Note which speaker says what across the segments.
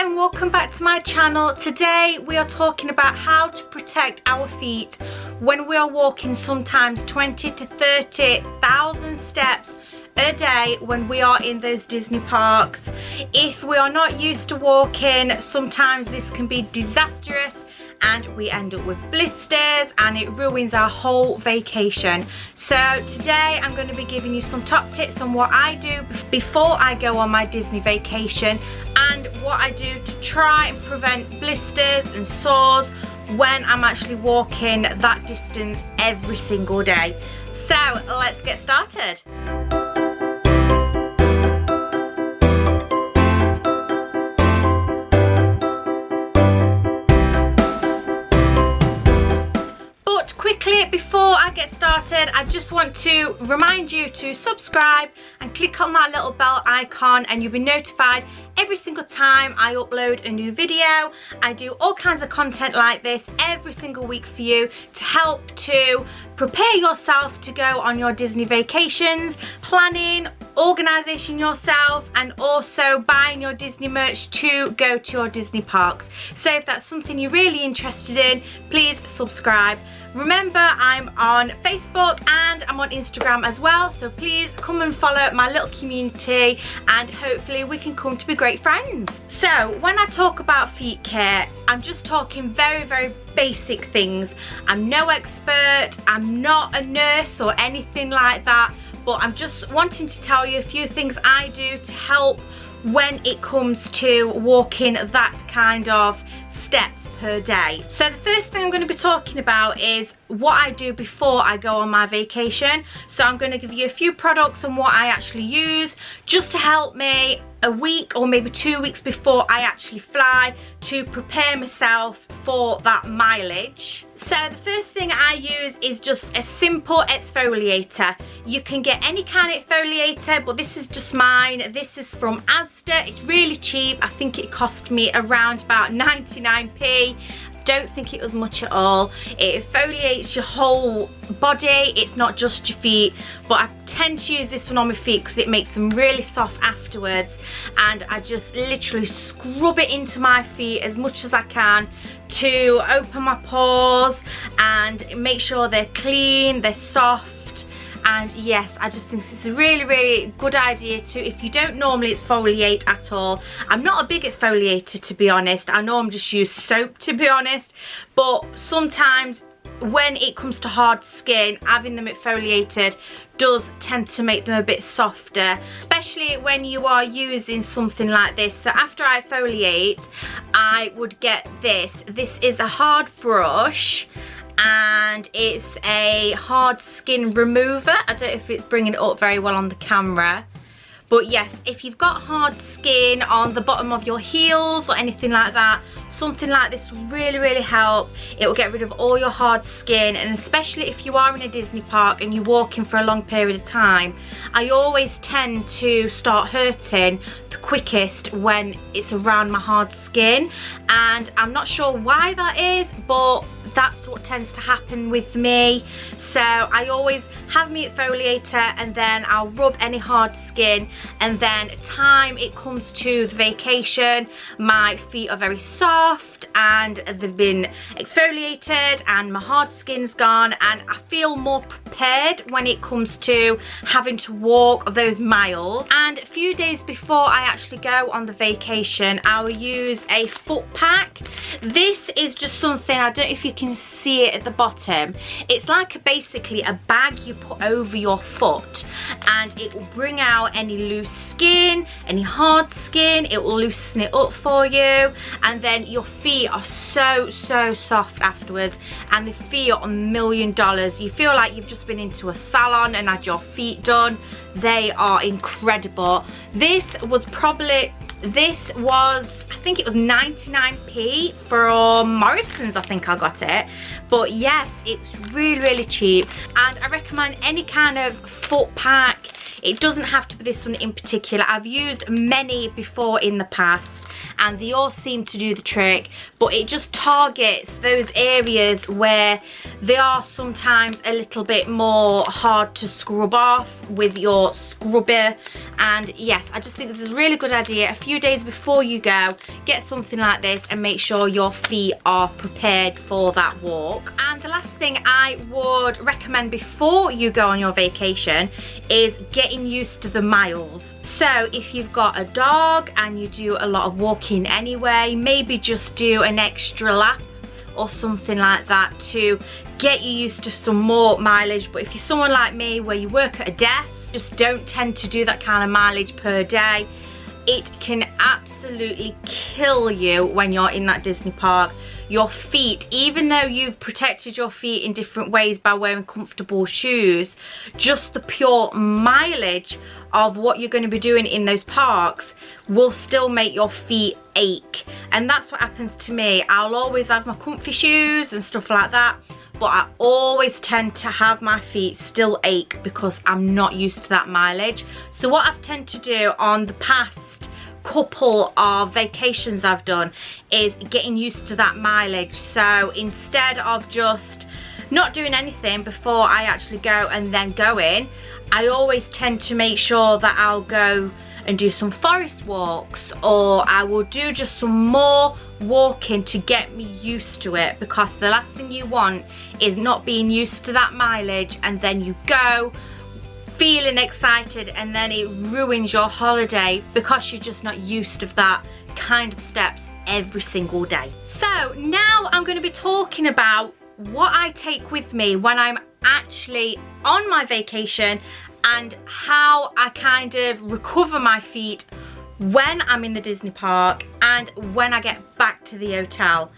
Speaker 1: and welcome back to my channel. Today we are talking about how to protect our feet when we are walking sometimes 20 to 30,000 steps a day when we are in those Disney parks. If we are not used to walking, sometimes this can be disastrous and we end up with blisters and it ruins our whole vacation. So today I'm going to be giving you some top tips on what I do before I go on my Disney vacation and what I do to try and prevent blisters and sores when I'm actually walking that distance every single day. So let's get started. Quickly, before I get started, I just want to remind you to subscribe and click on that little bell icon and you'll be notified every single time I upload a new video. I do all kinds of content like this every single week for you to help to prepare yourself to go on your Disney vacations, planning, organisation yourself, and also buying your Disney merch to go to your Disney parks. So if that's something you're really interested in, please subscribe. Remember, I'm on Facebook and I'm on Instagram as well, so please come and follow my little community and hopefully we can come to be great friends. So when I talk about feet care, I'm just talking very basic things. I'm no expert, I'm not a nurse or anything like that, but I'm just wanting to tell you a few things I do to help when it comes to walking that kind of steps per day. So the first thing I'm going to be talking about is what I do before I go on my vacation. So I'm going to give you a few products and what I actually use just to help me a week or maybe 2 weeks before I actually fly to prepare myself for that mileage. So the first thing I use is just a simple exfoliator. You can get any kind of exfoliator, but this is just mine. This is from Asda. It's really cheap. I think it cost me around about 99p. Don't think it was much at all. It exfoliates your whole body, it's not just your feet, but I tend to use this one on my feet because it makes them really soft afterwards, and I just literally scrub it into my feet as much as I can to open my pores and make sure they're clean, they're soft. And yes, I just think it's a really good idea to, if you don't normally exfoliate at all. I'm not a big exfoliator, to be honest. I normally just use soap, to be honest, but sometimes when it comes to hard skin, having them exfoliated does tend to make them a bit softer, especially when you are using something like this. So after I exfoliate, I would get this. This is a hard brush and it's a hard skin remover. I don't know if it's bringing it up very well on the camera, but yes, if you've got hard skin on the bottom of your heels or anything like that, something like this will really help. It will get rid of all your hard skin, and especially if you are in a Disney park and you're walking for a long period of time, I always tend to start hurting the quickest when it's around my hard skin, and I'm not sure why that is, but that's what tends to happen with me. So I always have my exfoliator and then I'll rub any hard skin, and then time it comes to the vacation, my feet are very soft and they've been exfoliated and my hard skin's gone, and I feel more prepared when it comes to having to walk those miles. And a few days before I actually go on the vacation, I will use a foot pack. This is just something, I don't know if you can see it at the bottom, it's like basically a bag you put over your foot, and it will bring out any loose skin, any hard skin, it will loosen it up for you, and then your feet are so soft afterwards and they feel $1,000,000. You feel like you've just been into a salon and had your feet done. They are incredible. This was I think it was 99p from Morrison's, I think I got it. But yes, it's really cheap, and I recommend any kind of foot pack. It doesn't have to be this one in particular. I've used many before in the past and they all seem to do the trick, but it just targets those areas where they are sometimes a little bit more hard to scrub off with your scrubber. And yes, I just think this is a really good idea. A few days before you go, get something like this and make sure your feet are prepared for that walk. And the last thing I would recommend before you go on your vacation is getting used to the miles. So if you've got a dog and you do a lot of walking anyway, maybe just do an extra lap or something like that to get you used to some more mileage. But if you're someone like me where you work at a desk, just don't tend to do that kind of mileage per day, it can absolutely kill you when you're in that Disney park. Your feet, even though you've protected your feet in different ways by wearing comfortable shoes, just the pure mileage of what you're going to be doing in those parks will still make your feet ache. And that's what happens to me. I'll always have my comfy shoes and stuff like that, but I always tend to have my feet still ache because I'm not used to that mileage. So what I've tended to do on the past couple of vacations I've done is getting used to that mileage. So instead of just not doing anything before I actually go and then go in, I always tend to make sure that I'll go and do some forest walks, or I will do just some more walking to get me used to it, because the last thing you want is not being used to that mileage and then you go feeling excited and then it ruins your holiday because you're just not used to that kind of steps every single day. So now I'm going to be talking about what I take with me when I'm actually on my vacation and how I kind of recover my feet when I'm in the Disney park and when I get back to the hotel.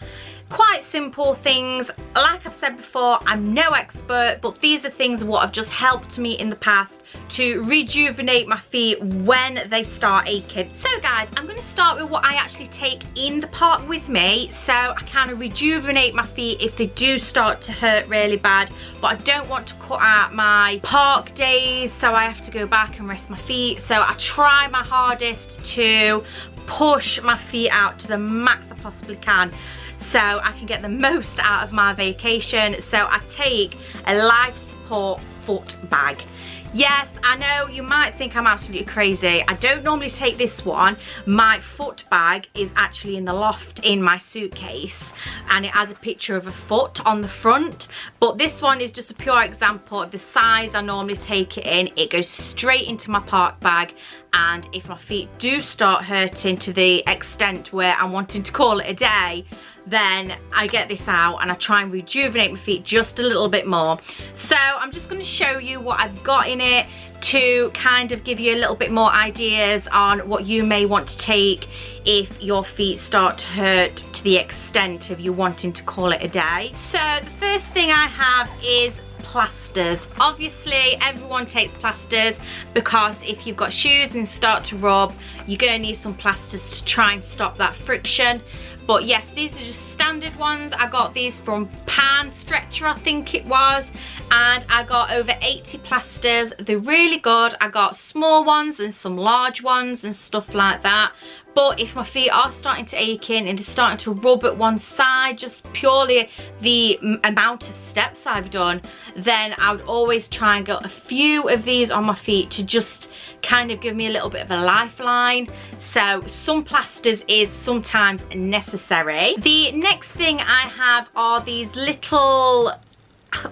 Speaker 1: Quite simple things. Like I've said before, I'm no expert, but these are things what have just helped me in the past to rejuvenate my feet when they start aching. So guys, I'm going to start with what I actually take in the park with me, so I kind of rejuvenate my feet if they do start to hurt really bad, but I don't want to cut out my park days, so I have to go back and rest my feet. So I try my hardest to push my feet out to the max I possibly can, so I can get the most out of my vacation. So I take a life support foot bag. Yes, I know you might think I'm absolutely crazy. I don't normally take this one. My foot bag is actually in the loft in my suitcase, and it has a picture of a foot on the front. But this one is just a pure example of the size I normally take it in. It goes straight into my park bag, and if my feet do start hurting to the extent where I'm wanting to call it a day, then I get this out and I try and rejuvenate my feet just a little bit more. So I'm just going to show you what I've got in it to kind of give you a little bit more ideas on what you may want to take if your feet start to hurt to the extent of you wanting to call it a day. So the first thing I have is plasters. Obviously everyone takes plasters because if you've got shoes and start to rub, you're going to need some plasters to try and stop that friction. But yes, these are just standard ones. I got these from Pan Stretcher, I think it was, and I got over 80 plasters. They're really good. I got small ones and some large ones and stuff like that. But if my feet are starting to ache and they're starting to rub at one side, just purely the amount of steps I've done, then I would always try and get a few of these on my feet to just kind of give me a little bit of a lifeline. So some plasters is sometimes necessary. The next thing I have are these little,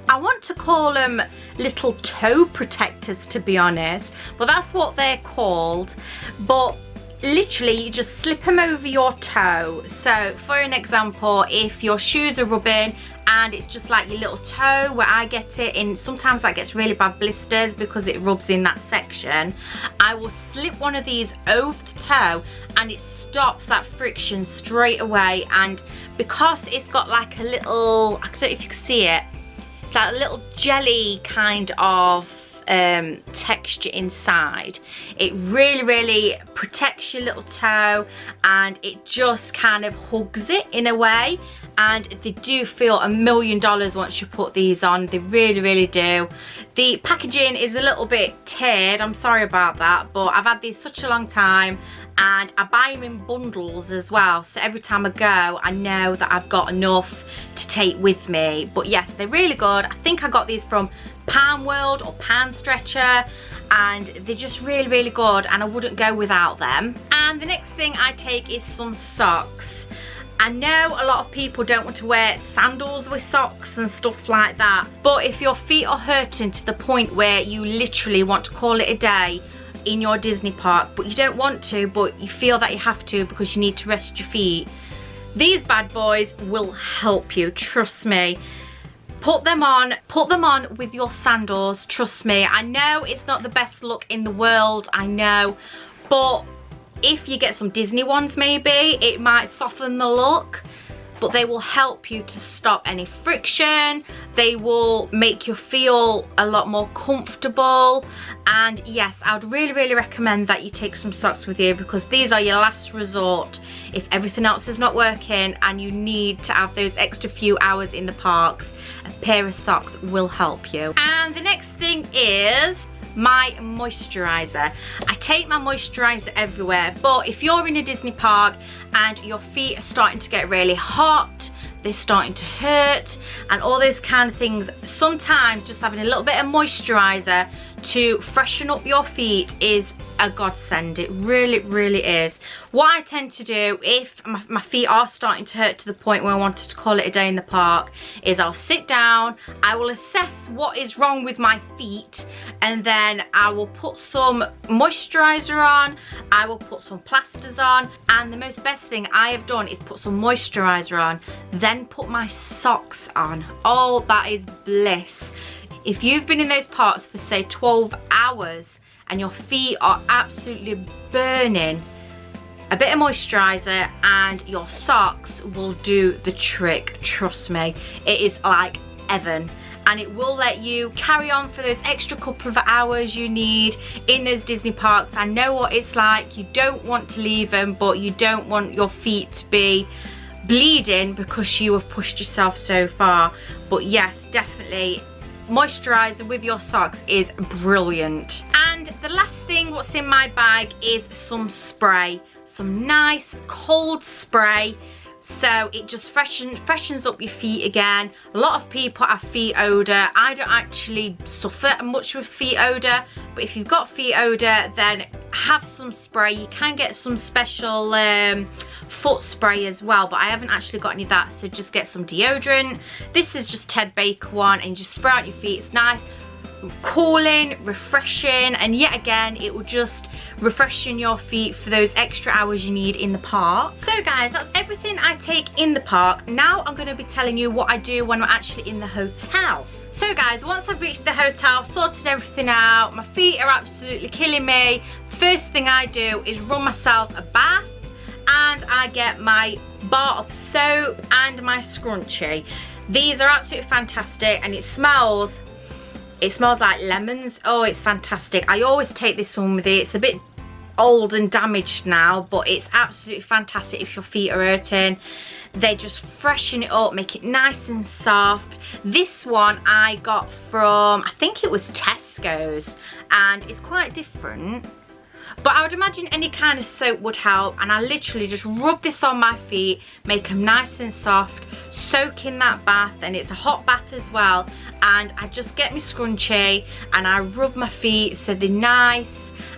Speaker 1: I want to call them little toe protectors, to be honest, but that's what they're called. But literally you just slip them over your toe. So for an example, if your shoes are rubbing and it's just like your little toe where I get it, and sometimes that gets really bad blisters because it rubs in that section, I will slip one of these over the toe and it stops that friction straight away. And because it's got like a little, I don't know if you can see it, it's like a little jelly kind of texture inside. It really protects your little toe, and it just kind of hugs it in a way, and they do feel $1 million once you put these on. They really do. The packaging is a little bit teared, I'm sorry about that, but I've had these such a long time, and I buy them in bundles as well, so every time I go I know that I've got enough to take with me. But yes, they're really good. I think I got these from Palm World or Pan Stretcher, and they're just really good, and I wouldn't go without them. And the next thing I take is some socks. I know a lot of people don't want to wear sandals with socks and stuff like that, but if your feet are hurting to the point where you literally want to call it a day in your Disney park, but you don't want to, but you feel that you have to because you need to rest your feet, these bad boys will help you, trust me. Put them on with your sandals, trust me. I know it's not the best look in the world, I know, but if you get some Disney ones maybe, it might soften the look, but they will help you to stop any friction. They will make you feel a lot more comfortable. And yes, I would really recommend that you take some socks with you, because these are your last resort if everything else is not working and you need to have those extra few hours in the parks. A pair of socks will help you. And the next thing is my moisturizer. I take my moisturizer everywhere, but if you're in a Disney park and your feet are starting to get really hot, they're starting to hurt and all those kind of things, sometimes just having a little bit of moisturizer to freshen up your feet is a godsend. It really is. What I tend to do if my feet are starting to hurt to the point where I wanted to call it a day in the park is I'll sit down, I will assess what is wrong with my feet, and then I will put some moisturizer on, I will put some plasters on, and the most best thing I have done is put some moisturizer on, then put my socks on. Oh, that is bliss. If you've been in those parks for say 12 hours and your feet are absolutely burning, a bit of moisturizer and your socks will do the trick, trust me. It is like heaven, and it will let you carry on for those extra couple of hours you need in those Disney parks. I know what it's like. You don't want to leave them, but you don't want your feet to be bleeding because you have pushed yourself so far. But yes, definitely moisturizer with your socks is brilliant. And the last thing what's in my bag is some spray, some nice cold spray, so it just freshens up your feet again. A lot of people have feet odor. I don't actually suffer much with feet odor, but if you've got feet odor, then have some spray. You can get some special foot spray as well, but I haven't actually got any of that, so just get some deodorant. This is just Ted Baker one, and you just spray out your feet. It's nice, cooling, refreshing, and yet again it will just refreshing your feet for those extra hours you need in the park. So guys, that's everything I take in the park. Now I'm going to be telling you what I do when I'm actually in the hotel. So guys, once I've reached the hotel, sorted everything out, my feet are absolutely killing me, first thing I do is run myself a bath, and I get my bar of soap and my scrunchie. These are absolutely fantastic, and it smells like lemons. Oh, it's fantastic. I always take this one with it. It's a bit old and damaged now, but it's absolutely fantastic if your feet are hurting. They just freshen it up, make it nice and soft. This one I got from, I think it was Tesco's, and it's quite different. But I would imagine any kind of soap would help, and I literally just rub this on my feet, make them nice and soft, soak in that bath, and it's a hot bath as well, and I just get my scrunchie and I rub my feet so they're nice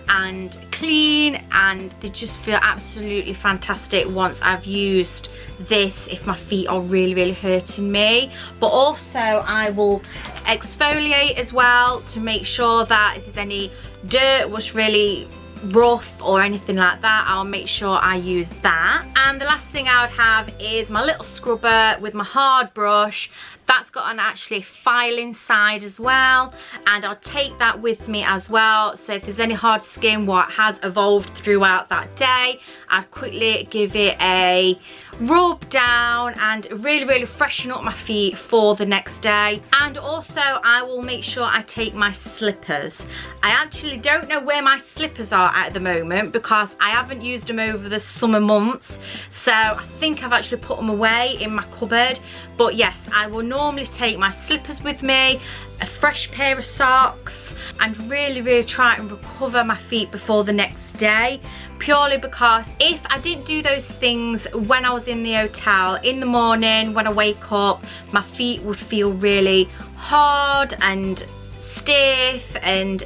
Speaker 1: and clean, and they just feel absolutely fantastic once I've used this if my feet are really hurting me. But also I will exfoliate as well to make sure that if there's any dirt was really rough or anything like that, I'll make sure I use that. And the last thing I would have is my little scrubber with my hard brush. That's got an actually file inside as well, and I'll take that with me as well. So if there's any hard skin what has evolved throughout that day, I'd quickly give it a rub down and really freshen up my feet for the next day. And also I will make sure I take my slippers. I actually don't know where my slippers are at the moment because I haven't used them over the summer months, so I think I've actually put them away in my cupboard. But yes, I will normally take my slippers with me, a fresh pair of socks, and really try and recover my feet before the next day, purely because if I didn't do those things when I was in the hotel, in the morning when I wake up, my feet would feel really hard and stiff and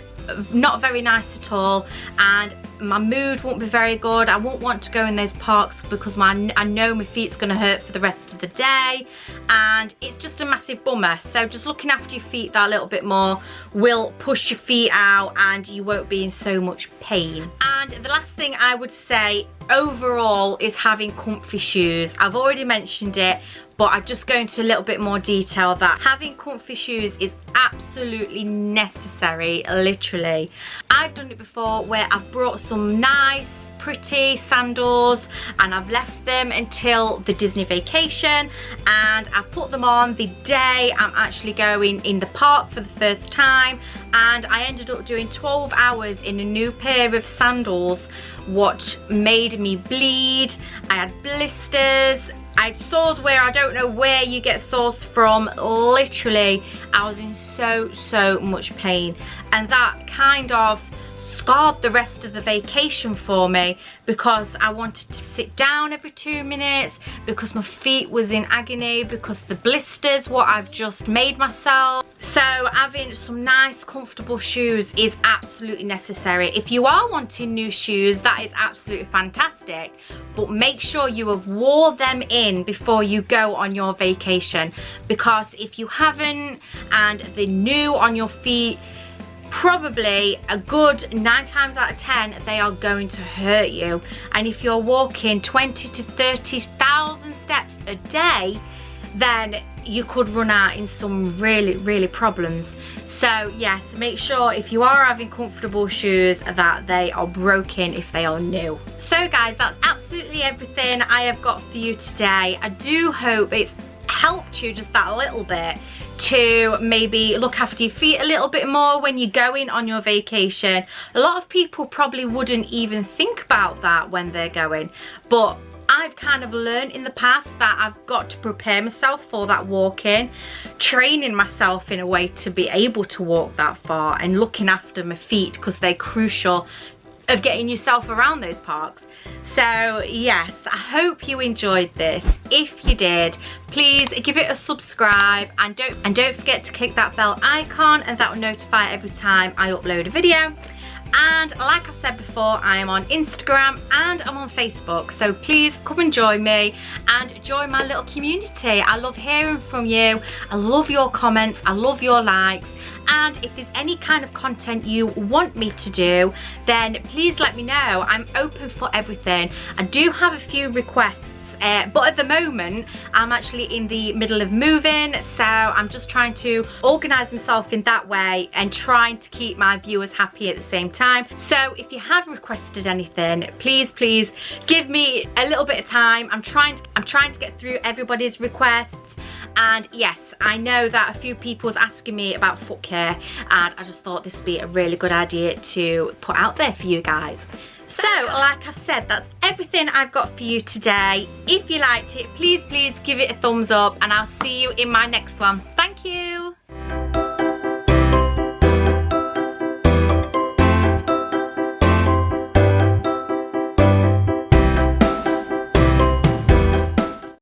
Speaker 1: not very nice at all, and my mood won't be very good. I won't want to go in those parks because I know my feet's going to hurt for the rest of the day, and it's just a massive bummer. So just looking after your feet that little bit more will push your feet out and you won't be in so much pain. And the last thing I would say overall is having comfy shoes. I've already mentioned it, but I'm just going into a little bit more detail that having comfy shoes is absolutely necessary, literally. I've done it before where I've brought some nice pretty sandals and I've left them until the Disney vacation, and I've put them on the day I'm actually going in the park for the first time, and I ended up doing 12 hours in a new pair of sandals, which made me bleed. I had blisters, I had sores where I don't know where you get sores from. Literally, I was in so much pain, and that kind of scarred the rest of the vacation for me because I wanted to sit down every 2 minutes, because my feet was in agony because the blisters what I've just made myself. So having some nice comfortable shoes is absolutely necessary. If you are wanting new shoes, that is absolutely fantastic, but make sure you have wore them in before you go on your vacation, because if you haven't and they're new on your feet, probably a good 9 times out of 10 they are going to hurt you. And if you're walking 20 to 30,000 steps a day, then you could run out in some really problems. So yes, make sure if you are having comfortable shoes that they are broken if they are new. So guys, that's absolutely everything I have got for you today. I do hope it's helped you just that little bit to maybe look after your feet a little bit more when you're going on your vacation. A lot of people probably wouldn't even think about that when they're going, but I've kind of learned in the past that I've got to prepare myself for that walking, training myself in a way to be able to walk that far and looking after my feet, because they're crucial of getting yourself around those parks. So yes, I hope you enjoyed this. If you did, please give it a subscribe, and don't forget to click that bell icon, and that will notify every time I upload a video. And like I've said before, I am on Instagram and I'm on Facebook, so please come and join me and join my little community. I love hearing from you, I love your comments, I love your likes, and if there's any kind of content you want me to do, then please let me know. I'm open for everything. I do have a few requests, but at the moment I'm actually in the middle of moving, so I'm just trying to organize myself in that way and trying to keep my viewers happy at the same time. So if you have requested anything, please give me a little bit of time. I'm trying to get through everybody's requests. And yes, I know that a few people was asking me about foot care, and I just thought this would be a really good idea to put out there for you guys. So, like I've said, that's everything I've got for you today. If you liked it, please give it a thumbs up, and I'll see you in my next one. Thank you.